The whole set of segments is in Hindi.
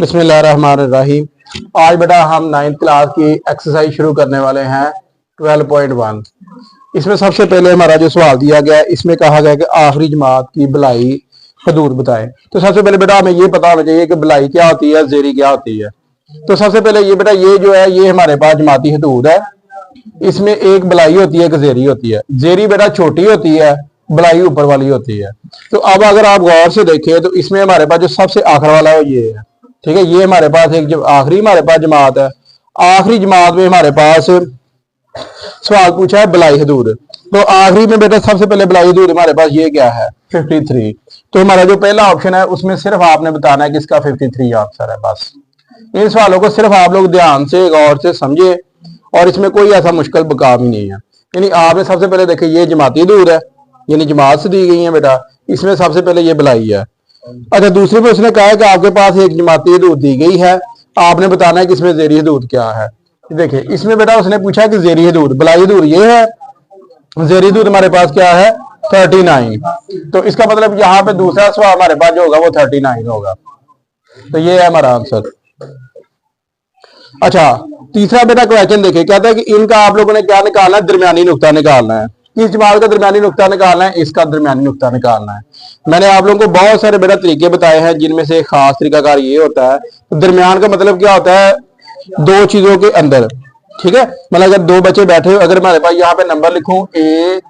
बिस्मिल्लाहिर्रहमानिर्रहीम। आज बेटा हम 9th क्लास की एक्सरसाइज शुरू करने वाले हैं 12.1। इसमें सबसे पहले हमारा जो सवाल दिया गया है, इसमें कहा गया कि आखिरी जमात की भलाई हदूद बताएं। तो सबसे पहले बेटा हमें ये पता होना चाहिए कि भलाई क्या होती है, जेरी क्या होती है। तो सबसे पहले ये बेटा ये जो है ये हमारे पास जमाती हदूद है। इसमें एक भलाई होती है, एक जेरी होती है। जेरी बेटा छोटी होती है, भलाई ऊपर वाली होती है। तो अब अगर आप गौर से देखें तो इसमें हमारे पास जो सबसे आखिर वाला है ये है, ठीक है। ये हमारे पास एक आखिरी हमारे पास जमात है। आखिरी जमात में हमारे पास सवाल पूछा है भलाई हदूद। तो आखिरी में बेटा सबसे पहले भलाई हदूद हमारे पास ये क्या है, 53। तो हमारा जो पहला ऑप्शन है उसमें सिर्फ आपने बताना है कि इसका 53 आंसर है। बस इन सवालों को सिर्फ आप लोग ध्यान से गौर से समझे और इसमें कोई ऐसा मुश्किल काम ही नहीं है। यानी आपने सबसे पहले देखे ये जमाती हदूद है, यानी जमात से दी गई है बेटा। इसमें सबसे पहले ये भलाई है। अच्छा, दूसरे में उसने कहा है कि आपके पास एक जमाती हदूद दी गई है, आपने बताना है कि इसमें जेरी हदूद क्या है। देखिए इसमें बेटा उसने पूछा है कि जेरी हदूद, भलाई हदूद ये है, जेरी हदूद हमारे पास क्या है 39। तो इसका मतलब यहाँ पे दूसरा सवाल हमारे पास जो होगा वो 39 होगा। तो ये है हमारा आंसर। अच्छा, तीसरा बेटा क्वेश्चन देखिए, कहता है कि इनका आप लोगों ने क्या निकालना है, दरमियानी नुक्ता निकालना है। किस जमात का दरमियानी नुक्ता निकालना है, इसका दरमियानी नुक्ता निकालना है। मैंने आप लोगों को बहुत सारे बेटा तरीके बताए हैं, जिनमें से एक खास तरीकाकार ये होता है। तो दरमियान का मतलब क्या होता है, दो चीजों के अंदर, ठीक है। मतलब अगर दो बच्चे बैठे, अगर हमारे पास यहाँ पे नंबर लिखूं A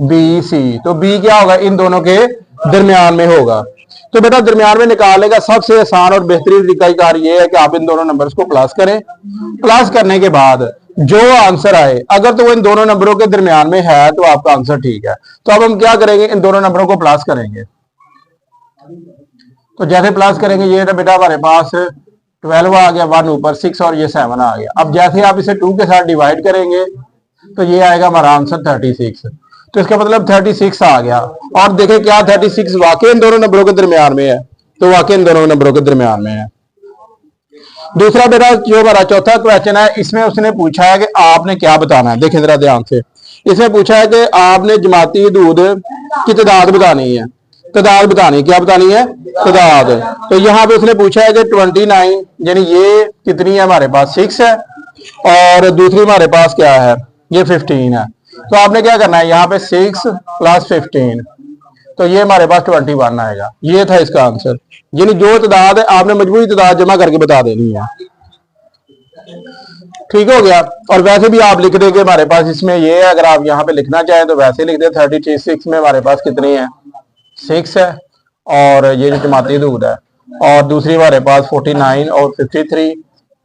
B C, तो B क्या होगा, इन दोनों के दरमियान में होगा। तो बेटा दरमियान में निकालने का सबसे आसान और बेहतरीन तरीकाकार ये है कि आप इन दोनों नंबर्स को प्लस करें। प्लस करने के बाद जो आंसर आए, अगर तो वो इन दोनों नंबरों के दरमियान में है तो आपका आंसर ठीक है। तो अब हम क्या करेंगे, इन दोनों नंबरों को प्लस करेंगे। तो जैसे प्लस करेंगे, ये बेटा हमारे पास 12 आ गया, 1 ऊपर 6 और ये 7 आ गया। अब जैसे आप इसे 2 के साथ डिवाइड करेंगे तो ये आएगा हमारा आंसर 36। तो इसका मतलब 36 आ गया। और देखें क्या 36 वाकई इन दोनों नंबरों के दरमियान में है, तो वाकई इन दोनों नंबरों के दरमियान में है। दूसरा बेटा जो हमारा चौथा क्वेश्चन है, इसमें उसने पूछा है कि आपने क्या बताना है। देखें जरा ध्यान से, इसमें पूछा है कि आपने जमाती हदूद की तादाद बतानी है। तादाद बतानी, क्या बतानी है, तादाद। तो यहाँ पे उसने पूछा है कि 29, यानी ये कितनी है हमारे पास 6 है, और दूसरी हमारे पास क्या है, ये 15 है। तो आपने क्या करना है, यहाँ पे 6 + 15, तो ये हमारे पास 21 आएगा। ये था इसका आंसर। यानी जो तादाद है आपने मजबूरी तादाद जमा करके बता देनी है। ठीक हो गया। और वैसे भी आप लिख देंगे हमारे पास इसमें ये है, अगर आप यहाँ पे लिखना चाहें तो वैसे लिख दे। 36 में हमारे पास कितनी है, 6 है, और ये जो जमाती हदूद है, और दूसरी हमारे पास 49 और 53,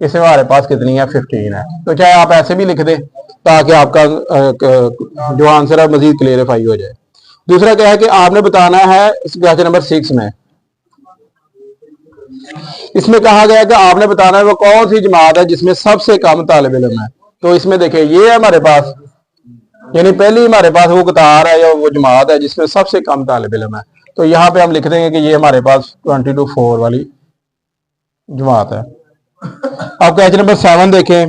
इसमें हमारे पास कितनी है, 15 है। तो चाहे आप ऐसे भी लिख दें ताकि आपका जो आंसर है मजीद क्लियरिफाई हो जाए। दूसरा क्या है कि आपने बताना है क्वेश्चन नंबर 6 में, इसमें कहा गया कि आपने बताना है वो कौन सी जमात है जिसमें सबसे कम तालिब इल्म है। तो इसमें देखिए ये है हमारे पास, यानी पहली हमारे पास वो कतार है या वो जमात है जिसमें सबसे कम तालिब इल्म है। तो यहाँ पे हम लिख देंगे कि ये हमारे पास 22-4 वाली जमात है। अब क्वेश्चन नंबर 7 देखें,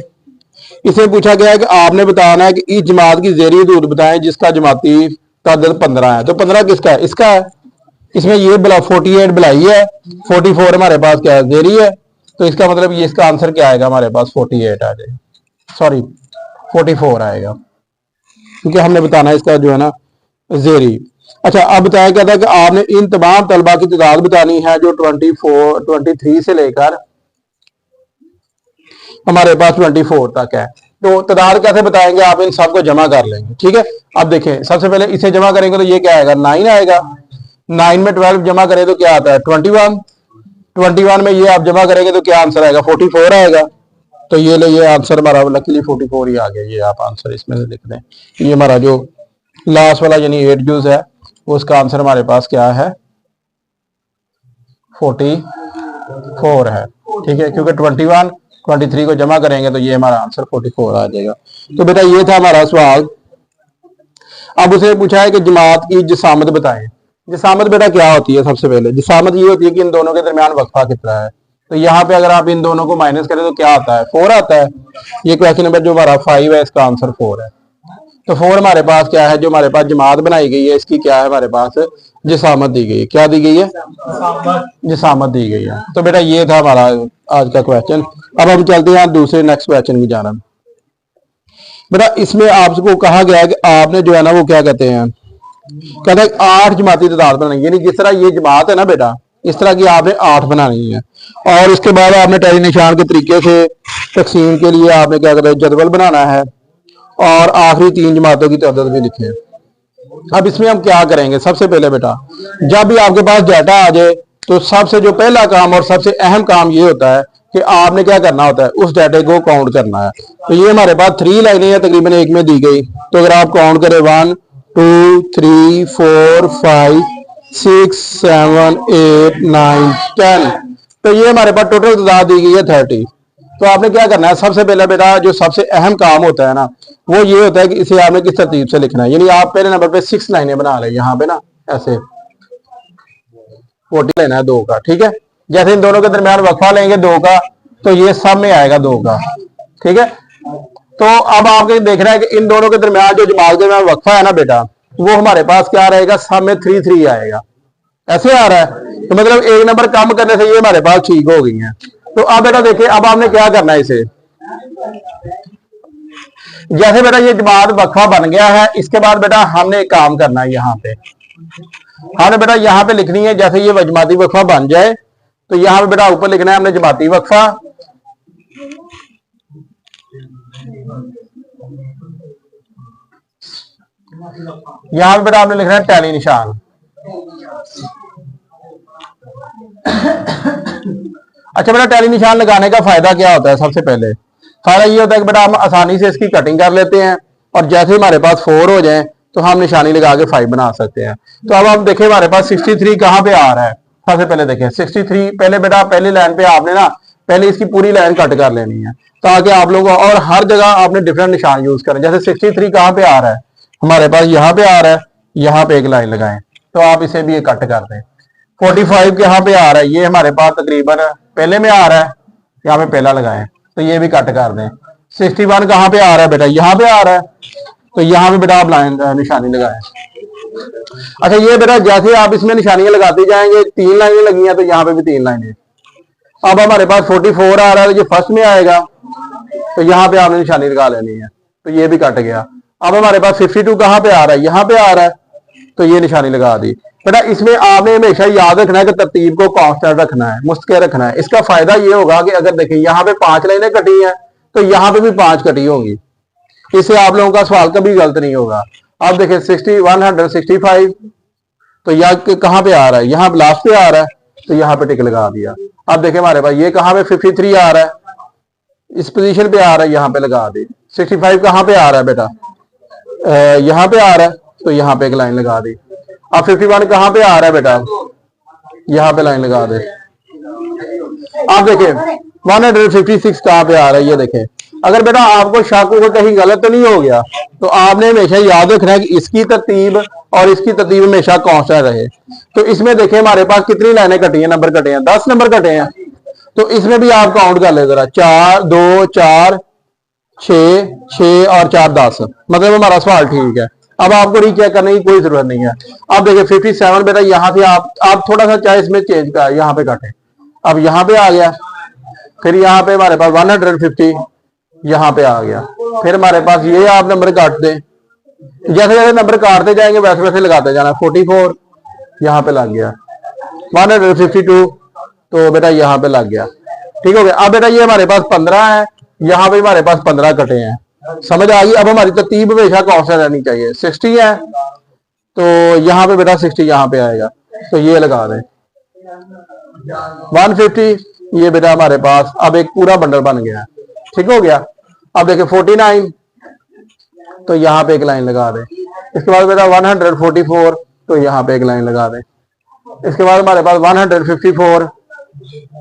इसमें पूछा गया है कि आपने बताना है कि इस जमात की जेरी हदूद बताएं जिसका जमाती तादाद 15 है। तो 15 किसका है, इसका है। इसमें ये 48 भलाई है, 44 हमारे पास क्या है, जेरी है। तो इसका मतलब ये इसका आंसर क्या आएगा, हमारे पास 48 आ जाएगा, सॉरी 44 आएगा, क्योंकि हमने बताना है इसका जो है ना जेरी। अच्छा, अब बताया गया था कि आपने इन तमाम तलबा की तादाद बतानी है जो 23 से लेकर हमारे पास 24 तक है। तो तादाद कैसे बताएंगे, आप इन सबको जमा कर लेंगे, ठीक है। अब देखें सबसे पहले इसे जमा करेंगे तो ये क्या आएगा, 9 आएगा। 9 में 12 जमा करें तो क्या आता है, 21। 21 में ये आप जमा करेंगे तो क्या आंसर आएगा, 44 आएगा। तो ये ले, ये आंसर हमारा लकीली 44 ही आ गया। ये आप आंसर इसमें से लिख दें। ये हमारा जो लास्ट वाला यानी 8 जूज है, उसका आंसर हमारे पास क्या है, 44 है, ठीक है। क्योंकि 21 23 को जमा करेंगे तो ये हमारा आंसर 44 आ जाएगा। तो बेटा ये था हमारा सवाल। अब उसे पूछा है कि जमात की जिसामत बताएं। जिसामत बेटा क्या होती है, सबसे पहले जिसामत ये होती है कि इन दोनों के दरमियान वक्फा कितना है। तो यहाँ पे अगर आप इन दोनों को माइनस करें तो क्या आता है, 4 आता है। ये क्वेश्चन नंबर जो हमारा 5 है, इसका आंसर 4 है। तो 4 हमारे पास क्या है, जो हमारे पास जमात बनाई गई है इसकी क्या है हमारे पास जिसामत दी गई है। क्या दी गई है? जिसामत दी गई है। तो बेटा ये था हमारा आज का क्वेश्चन। अब हम चलते हैं दूसरे नेक्स्ट क्वेश्चन की जानब। बेटा इसमें आपको कहा गया है कि आपने जो है ना वो क्या कहते हैं, कहते हैं 8 जमाती तादाद बनानी, यानी जिस तरह ये जमात है ना बेटा, इस तरह की आपने 8 बनानी है। और उसके बाद आपने टैली निशान के तरीके से तकसीम के लिए आपने क्या कहते हैं जदवल बनाना है, और आखिरी 3 जमातों की तादाद भी लिखे। अब इसमें हम क्या करेंगे, सबसे पहले बेटा जब भी आपके पास डाटा आ जाए तो सबसे जो पहला काम और सबसे अहम काम ये होता है कि आपने क्या करना होता है, उस डाटे को काउंट करना है। तो ये हमारे पास 3 लाइनें हैं तकरीबन एक में दी गई। तो अगर आप काउंट करें 1 2 3 4 5 6 7 8 9 10, तो ये हमारे पास टोटल तादाद दी गई है 30। तो आपने क्या करना है, सबसे पहले बेटा जो सबसे अहम काम होता है ना वो ये होता है कि इसे आपने किस तरतीब से लिखना है। यानी आप पहले नंबर पे 6 लाइनें बना लें, यहाँ पे ना ऐसे 40 लेना है 2 का, ठीक है। जैसे इन दोनों के दरमियान वक्फा लेंगे 2 का, तो ये सब में आएगा 2 का, ठीक है। तो अब आपके देखना है कि इन दोनों के दरमियान जो जमात के दरमियान वक्फा है ना बेटा, वो हमारे पास क्या रहेगा, सब में 3 3 आएगा, ऐसे आ रहा है। तो मतलब एक नंबर कम करने से ये हमारे पास ठीक हो गई है। तो अब बेटा देखिए अब आपने क्या करना है, इसे जैसे बेटा ये जमात वक्फा बन गया है, इसके बाद बेटा हमने एक काम करना है, यहाँ पे हमने बेटा यहाँ पे लिखनी है, जैसे ये जमाती वक्फा बन जाए तो यहाँ पे बेटा ऊपर लिखना है हमने जमाती वक्फा, यहाँ पे बेटा आपने लिखना है टैली निशान। अच्छा बेटा टैली निशान लगाने का फायदा क्या होता है, सबसे पहले फायदा ये होता है कि बेटा हम आसानी से इसकी कटिंग कर लेते हैं, और जैसे हमारे पास 4 हो जाए तो हम निशानी लगा के 5 बना सकते हैं। तो अब हम देखें हमारे पास 63 कहाँ पे आ रहा है। सबसे पहले देखें 63, पहले बेटा पहली लाइन पे आपने ना पहले इसकी पूरी लाइन कट कर लेनी है, ताकि आप लोगों को, और हर जगह आपने डिफरेंट निशान यूज करें। जैसे 63 कहाँ पे आ रहा है, हमारे पास यहाँ पे आ रहा है, यहाँ पे एक लाइन लगाएं, तो आप इसे भी कट कर दें। 45 कहाँ पे आ रहा है, ये हमारे पास तकरीबन पहले में आ रहा है, यहाँ पे पहला लगाएं, तो ये भी कट कर दें। 61 कहाँ पे आ रहा है बेटा, यहाँ पे आ रहा है, तो यहाँ पे बेटा आप लाइन निशानी लगाएं। अच्छा ये बेटा जैसे आप इसमें निशानियां लगाते जाएंगे, 3 लाइनें लगी हैं तो यहाँ पे भी 3 लाइनें। अब हमारे पास 44 आ रहा है, जो फर्स्ट में आएगा तो यहाँ पे आपने निशानी लगा लेनी है, तो ये भी कट गया। अब हमारे पास 52 कहाँ पे आ रहा है, यहाँ पे आ रहा है, तो ये निशानी लगा दी। बेटा इसमें आपने हमेशा याद रखना है कि तरतीब को कांस्टेंट रखना है, मुस्तकिल रखना है। इसका फायदा ये होगा कि अगर देखें यहाँ पे 5 लाइनें कटी हैं तो यहाँ पे भी 5 कटी होंगी, इससे आप लोगों का सवाल कभी गलत नहीं होगा। अब देखें 165, तो यह कहाँ पे आ रहा है, यहाँ लास्ट पे आ रहा है, तो यहाँ पे टिक लगा दिया। अब देखें हमारे पास ये कहाँ पे 53 आ रहा है, इस पोजीशन पे आ रहा है, यहाँ पे लगा दी। 65 कहाँ पे आ रहा है बेटा, यहाँ पे आ रहा है, तो यहाँ पे एक लाइन लगा दी। अब 51 कहाँ पे आ रहा है बेटा, यहाँ पे लाइन लगा दे। आप देखें 156 कहाँ पे आ रहा है, ये देखें। अगर बेटा आपको शक हो कहीं गलत तो नहीं हो गया, तो आपने हमेशा याद रखना है कि इसकी तरतीब और इसकी तरतीब हमेशा कांस्टेंट रहे। तो इसमें देखें हमारे पास कितनी लाइनें कटी हैं, नंबर कटे हैं, 10 नंबर कटे हैं। तो इसमें भी आप काउंट कर ले जरा, 4 2 4 6 6 और 4 10, मतलब हमारा सवाल ठीक है। अब आपको रीचेक करने की कोई जरूरत नहीं है। अब देखिए 57 बेटा यहाँ से आप थोड़ा सा चाहे इसमें चेंज कर, यहाँ पे काटे, अब यहाँ पे आ गया, फिर यहाँ पे हमारे पास 150 यहाँ पे आ गया, फिर हमारे पास ये आप नंबर काट दें, जैसे जैसे नंबर काटते जाएंगे वैसे वैसे लगाते जाना। 44 यहाँ पे लग गया, 152 तो बेटा यहाँ पे लग गया, ठीक हो गया। अब बेटा ये हमारे पास 15 है, यहाँ पे हमारे पास 15 कटे हैं, समझ आ गई। अब हमारी तरतीब हमेशा कांस्टेंट रहनी चाहिए। 60 है तो यहाँ पे बेटा 60 यहाँ पे आएगा, तो ये लगा दें। 150 ये बेटा हमारे पास अब एक पूरा बंडल बन गया, ठीक हो गया। अब देखिए 49 तो यहाँ पे एक लाइन लगा दें। इसके बाद बेटा 144 तो यहाँ पे एक लाइन लगा दें। इसके बाद हमारे पास 154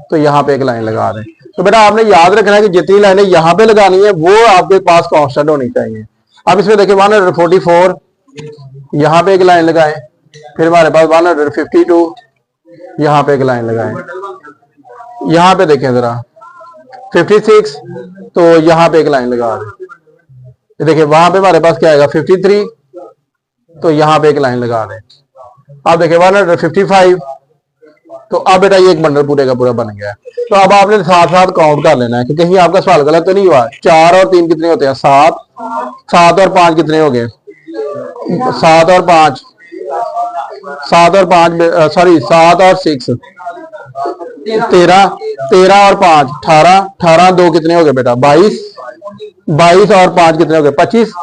तो यहाँ पे एक लाइन लगा दें। तो बेटा आपने याद रखना है कि जितनी लाइनें यहाँ पे लगानी है वो आपके पास कांस्टेंट होनी चाहिए। अब इसमें देखिए 144 यहाँ पे एक लाइन लगाएं, फिर हमारे पास 152 यहाँ पे एक लाइन लगाएं। यहाँ पे देखें जरा 56 तो यहाँ पे एक लाइन लगा दें। देखिए वहां पे हमारे पास क्या आएगा 53 तो यहाँ पे एक लाइन लगा दें। आप देखिए 155। तो अब बेटा ये एक बंडल पूरे का पूरा बन गया। तो अब आपने साथ साथ काउंट कर लेना है कि कहीं आपका सवाल गलत तो नहीं हुआ। 4 और 3 कितने होते हैं? 7। 7 और 5 कितने हो गए? 7 और 5, 7 और 5 सॉरी 7 और 6 13, 13 और 5 18, 18 2 कितने हो गए बेटा? 22, 22 और 5 कितने हो गए? 25।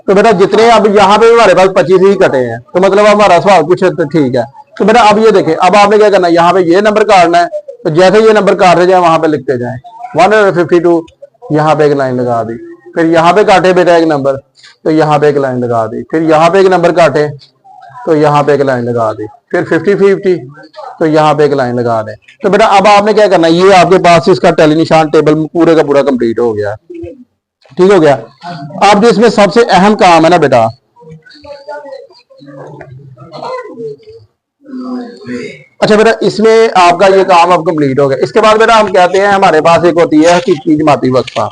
तो बेटा जितने अब यहाँ पे हमारे पास 25 ही कटे हैं, तो मतलब हमारा सवाल कुछ तो ठीक है। तो बेटा अब ये देखें, अब आपने क्या करना है, यहाँ पे ये नंबर काटना है। तो जैसे ये नंबर काटते जाए वहां पे लिखते जाए 152, यहाँ पे एक लाइन लगा दी। फिर यहाँ पे काटे बेटा एक नंबर, तो यहाँ पे एक लाइन लगा दी। फिर यहाँ पे एक नंबर काटे, तो यहाँ पे एक लाइन लगा दी। फिर 50 50, तो यहाँ पे एक लाइन लगा दें। तो बेटा अब आपने क्या करना है, ये आपके पास इसका टेली निशान टेबल पूरे का पूरा कंप्लीट हो गया। ठीक हो गया। अब जो इसमें सबसे अहम काम है ना बेटा, अच्छा बेटा इसमें आपका ये काम अब कंप्लीट हो गया। इसके बाद बेटा हम कहते हैं हमारे पास एक होती है हकीकी जमाती वक्फा।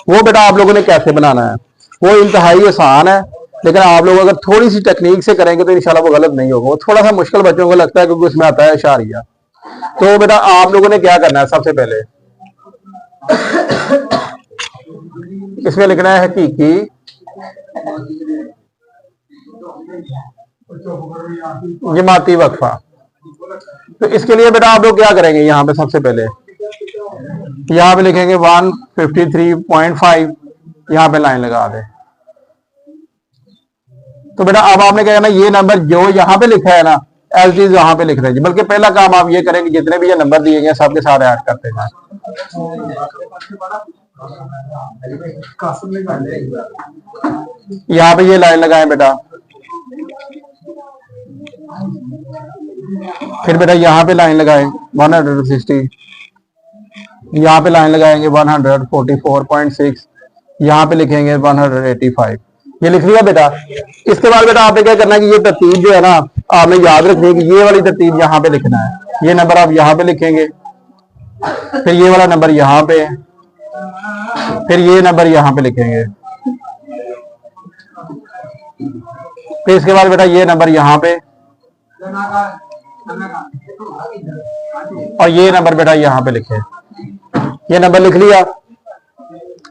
वो बेटा आप लोगों ने कैसे बनाना है, वो इंतहाई आसान है, लेकिन आप लोग अगर थोड़ी सी टेक्निक से करेंगे तो इंशाल्लाह वो गलत नहीं होगा। वो थोड़ा सा मुश्किल बच्चों को लगता है क्योंकि उसमें आता है इशारिया। तो बेटा आप लोगों ने क्या करना है, सबसे पहले इसमें लिखना है हकीकी जमाती वक्फा। तो इसके लिए बेटा आप लोग क्या करेंगे, यहाँ पे सबसे पहले यहाँ पे लिखेंगे 153.5, यहाँ पे लाइन लगा दे। तो बेटा अब आपने क्या करना, ये नंबर जो यहाँ पे लिखा है ना एज इज यहाँ पे लिख रहे हैं। बल्कि पहला काम आप ये करेंगे, जितने भी ये नंबर दिए गए सबके साथ ऐड करते हैं। यहाँ पे ये लाइन लगाएं बेटा। फिर बेटा यहाँ पे लाइन लगाएं 160, यहाँ पे लाइन लगाएंगे 144.6, यहाँ पे लिखेंगे 185। ये लिख लिया बेटा। इसके बाद बेटा आपने क्या करना है कि ये तरतीब जो है ना आपने याद रखनी है कि ये वाली तरतीब यहाँ पे लिखना है। ये नंबर आप यहाँ पे लिखेंगे, फिर ये वाला नंबर यहाँ पे, फिर ये नंबर यहाँ पे लिखेंगे, फिर इसके बाद बेटा ये नंबर यहाँ पे, और ये नंबर बेटा यहाँ पे लिखे। ये नंबर लिख लिया।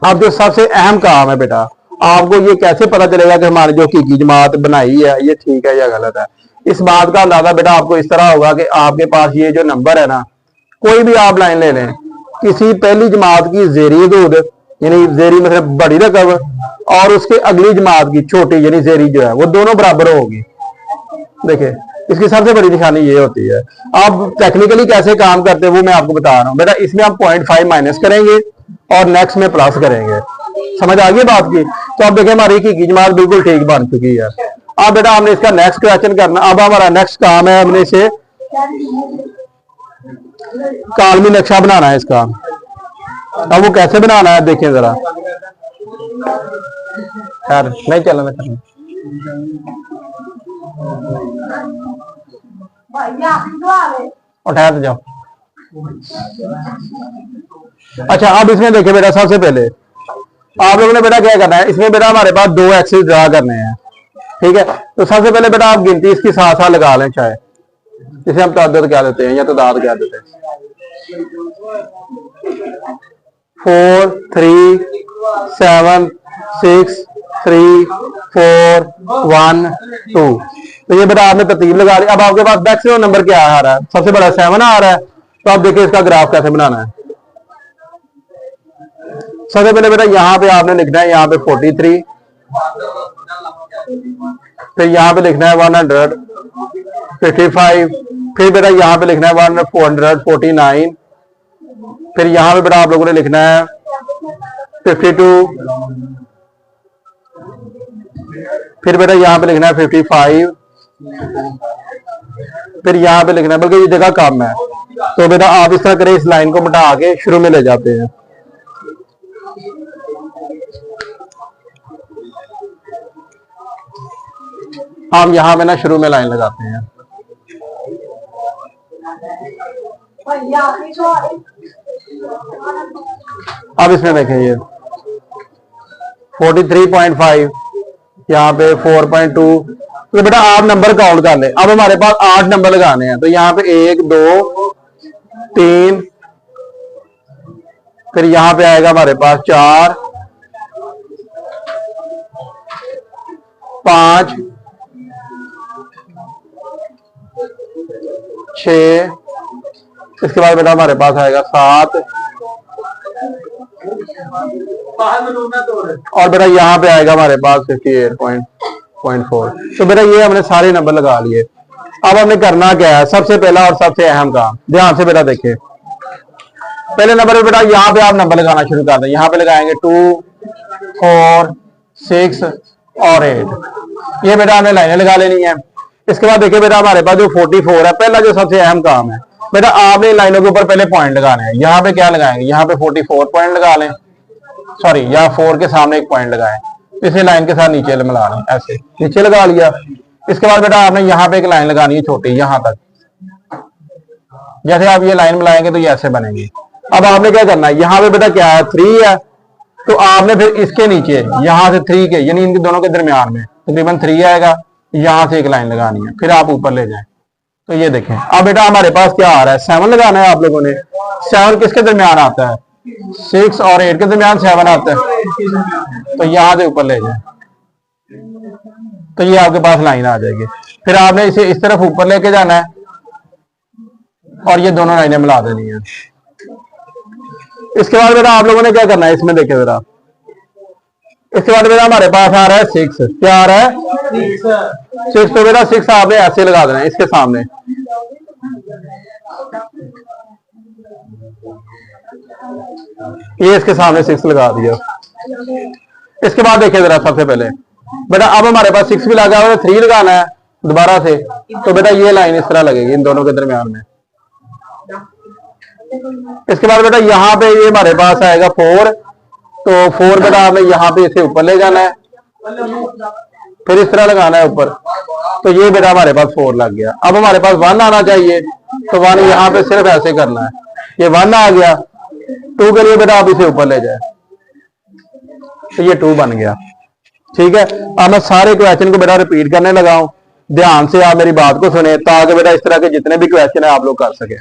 अब जो सबसे अहम काम है बेटा, आपको ये कैसे पता चलेगा कि हमारी जो हकीकी जमात बनाई है ये ठीक है या गलत है। इस बात का अंदाजा बेटा आपको इस तरह होगा कि आपके पास ये जो नंबर है ना, कोई भी आप लाइन ले लें, किसी पहली जमात की जेरी हदूद यानी जेरी मतलब बड़ी रकम और उसके अगली जमात की छोटी यानी जेरी जो है वो दोनों बराबर होगी। देखिए इसकी सबसे बड़ी निशानी ये होती है। आप टेक्निकली कैसे काम करते हैं वो मैं आपको बता रहा हूँ बेटा। इसमें हम 0.5 माइनस करेंगे और नेक्स्ट में प्लस करेंगे। समझ आ गई बात की? तो अब देखिए हमारी हकीकी जमात बिल्कुल ठीक बन चुकी है। अब बेटा हमने इसका नेक्स्ट क्वेश्चन करना। अब हमारा नेक्स्ट काम है हमने इसे कालमी नक्शा बनाना है इसका। अब वो कैसे बनाना है देखें जरा। यार नहीं चलना करना। उठा तो जाओ। अच्छा अब इसमें देखिए बेटा सबसे पहले आप लोगों ने बेटा क्या करना है, इसमें बेटा हमारे पास दो एक्सिस ड्रा करने हैं। ठीक है, तो सबसे पहले बेटा आप गिनती इसकी साथ साथ लगा लें, चाहे जिसे हम तादाद कह देते हैं या तादाद कह देते हैं। 4 3 7 6 3 4 1 2। तो ये बेटा आपने तरतीब लगा ली। अब आपके पास मैक्सिमम नंबर क्या आ रहा है, सबसे बड़ा 7 आ रहा है। तो आप देखिए इसका ग्राफ कैसे बनाना है। सबसे पहले बेटा यहाँ पे आपने लिखना है, यहाँ पे 43, फिर यहाँ पे लिखना है 155, फिर बेटा यहाँ पे लिखना है 449, फिर यहाँ पे बेटा आप लोगों ने लिखना है 52, फिर बेटा यहाँ पे लिखना है 55, फिर यहाँ पे लिखना है, बल्कि ये जगह कम है। तो बेटा आप इस तरह करें, इस लाइन को मिटा के शुरू में ले जाते हैं। हम यहाँ पे ना शुरू में लाइन लगाते हैं। अब इसमें देखें ये 43.5, यहाँ पे 4.2, तो बेटा आप नंबर काउंट कर ले। अब हमारे पास 8 नंबर लगाने हैं, तो यहाँ पे 1 2 3, फिर यहां पे आएगा हमारे पास 4 5 6, इसके बाद बेटा हमारे पास आएगा 7, और बेटा यहाँ पे आएगा हमारे पास 58.4। तो बेटा ये हमने सारे नंबर लगा लिए। अब हमने करना क्या है, सबसे पहला और सबसे अहम काम, ध्यान से बेटा देखिए। पहले नंबर पे बेटा यहाँ पे आप नंबर लगाना शुरू कर दें। यहाँ पे लगाएंगे 2 4 6 और 8। ये बेटा हमने लाइनें लगा लेनी है। इसके बाद देखिए बेटा हमारे पास जो 44 है, पहला जो सबसे अहम काम है बेटा, आपने लाइनों के ऊपर पहले पॉइंट लगाने हैं। यहाँ पे क्या लगाएंगे, यहाँ पे 44 पॉइंट लगा लें, सॉरी यहाँ 4 के सामने एक पॉइंट लगाएं, इसे लाइन के साथ नीचे मिला लें, ऐसे नीचे लगा लिया। इसके बाद बेटा आपने यहाँ पे एक लाइन लगानी है छोटी, यहाँ तक। जैसे आप ये लाइन मिलाएंगे तो ये ऐसे बनेंगे। अब आपने क्या करना है, यहाँ पे बेटा क्या है 3 है, तो आपने फिर इसके नीचे यहाँ से 3 के यानी इनके दोनों के दरमियान में तकरीबन 3 आएगा, यहाँ से एक लाइन लगानी है, फिर आप ऊपर ले जाएं। तो ये देखें, अब बेटा हमारे पास क्या आ रहा है, 7 लगाना है आप लोगों ने। 7 किसके दरमियान आता है, 6 और 8 के दरमियान 7 आता है, तो यहाँ से ऊपर ले जाए, तो ये आपके पास लाइन आ जाएगी। फिर आपने इसे इस तरफ ऊपर लेके जाना है और ये दोनों लाइनें मिला देनी है। इसके बाद बेटा आप लोगों ने क्या करना है, इसमें देखिए बेटा, इसके बाद बेटा हमारे पास आ रहा है 6, क्या आ रहा है 6। तो बेटा 6 आपने ऐसे लगा देना है इसके सामने, ये इसके सामने 6 लगा दिया। इसके बाद देखिए जरा, सबसे पहले बेटा अब हमारे पास 6 भी लगा हुआ है, 3 लगाना है दोबारा से। तो बेटा ये लाइन इस तरह लगेगी इन दोनों के दरमियान में। इसके बाद बेटा यहाँ पे ये हमारे पास आएगा 4, तो 4 बेटा आपने यहाँ पे इसे ऊपर ले जाना है, फिर इस तरह लगाना है ऊपर, तो ये बेटा हमारे पास 4 लग गया। अब हमारे पास 1 आना चाहिए, तो 1 यहाँ पे सिर्फ ऐसे करना है, ये 1 आ गया। 2 के लिए बेटा आप इसे ऊपर ले जाए, तो ये 2 बन गया। ठीक है, अब मैं सारे क्वेश्चन को बेटा रिपीट करने लगा हूं, ध्यान से आप मेरी बात को सुने, ताकि बेटा इस तरह के जितने भी क्वेश्चन है आप लोग कर सके।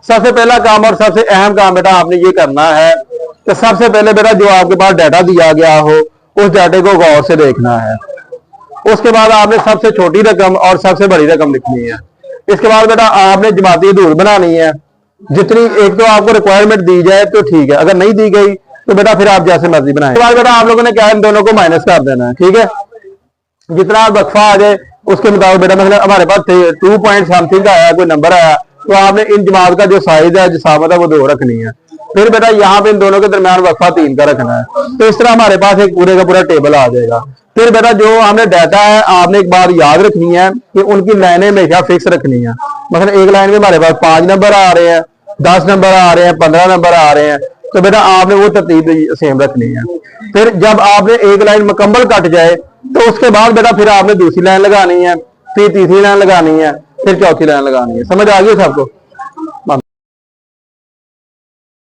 सबसे पहला काम और सबसे अहम काम बेटा आपने ये करना है कि सबसे पहले बेटा जो आपके पास डाटा दिया गया हो उस डाटे को गौर से देखना है। उसके बाद आपने सबसे छोटी रकम और सबसे बड़ी रकम लिखनी है। इसके बाद बेटा आपने जमाती हदूद बनानी है, जितनी एक तो आपको रिक्वायरमेंट दी जाए तो ठीक है, अगर नहीं दी गई तो बेटा फिर आप जैसे मर्जी बनाएं। उसके बाद बेटा आप लोगों ने क्या है, इन दोनों को माइनस कर देना है। ठीक है, जितना वक्फा आ जाए उसके मुताबिक बेटा, मतलब हमारे पास 2 पॉइंट समथिंग आया, कोई नंबर आया, तो आपने इन जमात का जो साइज है, जिसामत है, वो 2 रखनी है। फिर बेटा यहाँ पे इन दोनों के दरमियान वक्फा 3 का रखना है। तो इस तरह हमारे पास एक पूरे का पूरा टेबल आ जाएगा। फिर बेटा जो हमने डाटा है, आपने एक बात याद रखनी है कि उनकी लाइनें हमेशा फिक्स रखनी है। मतलब एक लाइन में हमारे पास 5 नंबर आ रहे हैं, 10 नंबर आ रहे हैं, 15 नंबर आ रहे हैं, तो बेटा आपने वो तरतीब सेम रखनी है। फिर जब आपने एक लाइन मुकम्मल कट जाए तो उसके बाद बेटा फिर आपने दूसरी लाइन लगानी है, फिर तीसरी लाइन लगानी है, फिर चौथी लाइन लगानी है। समझ आ गई सबको?